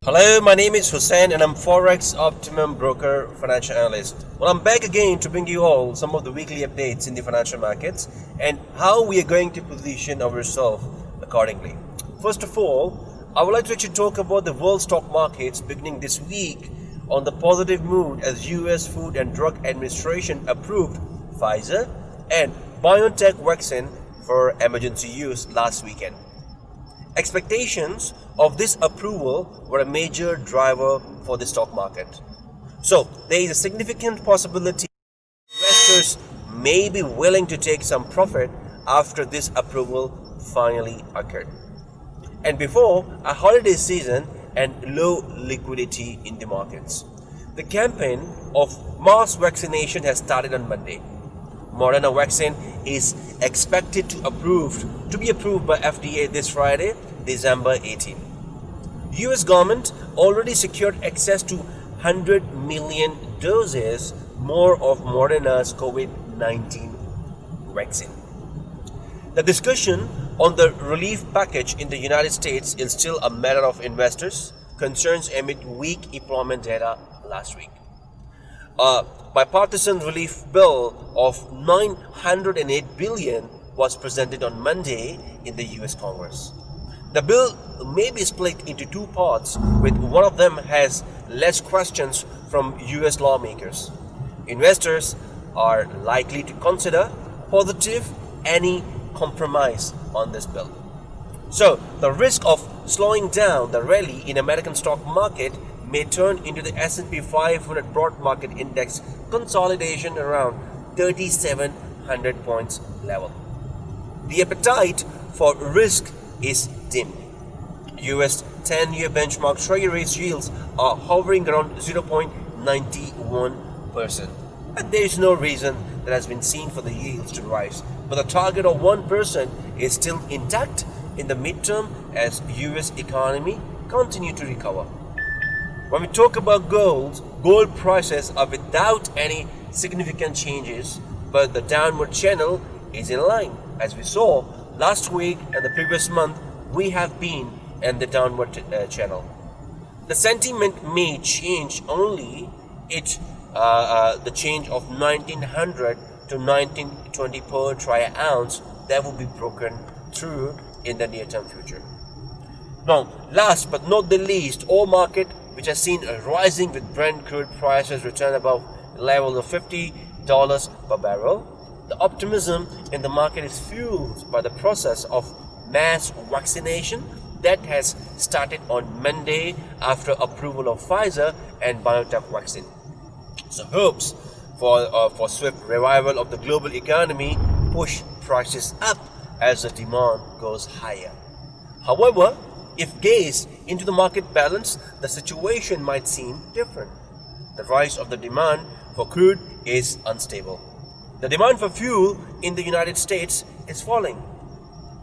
Hello, my name is Hussein and I'm Forex Optimum Broker Financial Analyst. Well, I'm back again to bring you all some of the weekly updates in the financial markets and how we are going to position ourselves accordingly. First of all, I would like to actually talk about the world stock markets beginning this week on the positive mood as US Food and Drug Administration approved Pfizer and BioNTech vaccine for emergency use last weekend. Expectations of this approval were a major driver for the stock market. So there is a significant possibility investors may be willing to take some profit after this approval finally occurred. And before a holiday season and low liquidity in the markets. The campaign of mass vaccination has started on Monday. Moderna vaccine is expected to be approved by FDA this Friday, December 18. US government already secured access to 100 million doses more of Moderna's COVID-19 vaccine. The discussion on the relief package in the United States is still a matter of investors' concerns amid weak employment data last week. A bipartisan relief bill of $908 billion was presented on Monday in the US Congress. The bill may be split into two parts, with one of them has less questions from US lawmakers. Investors are likely to consider positive any compromise on this bill. So, the risk of slowing down the rally in American stock market may turn into the S&P 500 broad market index consolidation around 3,700 points level. The appetite for risk is dim. US 10-year benchmark treasury yields are hovering around 0.91%. And there is no reason that has been seen for the yields to rise. But the target of 1% is still intact in the midterm as US economy continue to recover. When we talk about gold prices are without any significant changes, but the downward channel is in line. As we saw last week and the previous month, we have been in the downward channel. The sentiment may change only the change of 1900 to 1920 per troy ounce that will be broken through in the near-term future. Now, last but not the least, oil market, which has seen a rising with Brent crude prices return above levels of $50 per barrel. The optimism in the market is fueled by the process of mass vaccination that has started on Monday after approval of Pfizer and BioNTech vaccine. So hopes for swift revival of the global economy push prices up as the demand goes higher. However, if gazed into the market balance, the situation might seem different. The rise of the demand for crude is unstable. The demand for fuel in the United States is falling.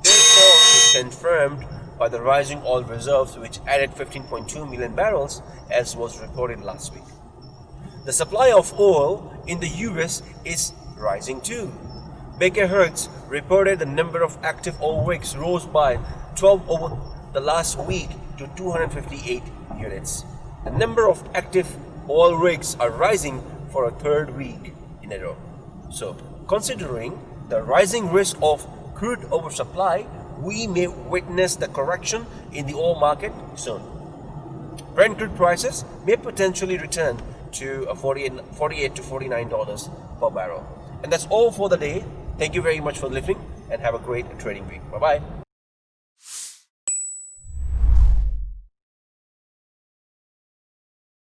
This fall is confirmed by the rising oil reserves, which added 15.2 million barrels, as was reported last week. The supply of oil in the US is rising too. Baker Hughes reported the number of active oil rigs rose by 12 over the last week to 258 units. The number of active oil rigs are rising for a third week in a row. So, considering the rising risk of crude oversupply, we may witness the correction in the oil market soon. Brent crude prices may potentially return to $48 to $49 per barrel. And that's all for the day. Thank you very much for listening and have a great trading week. Bye-bye.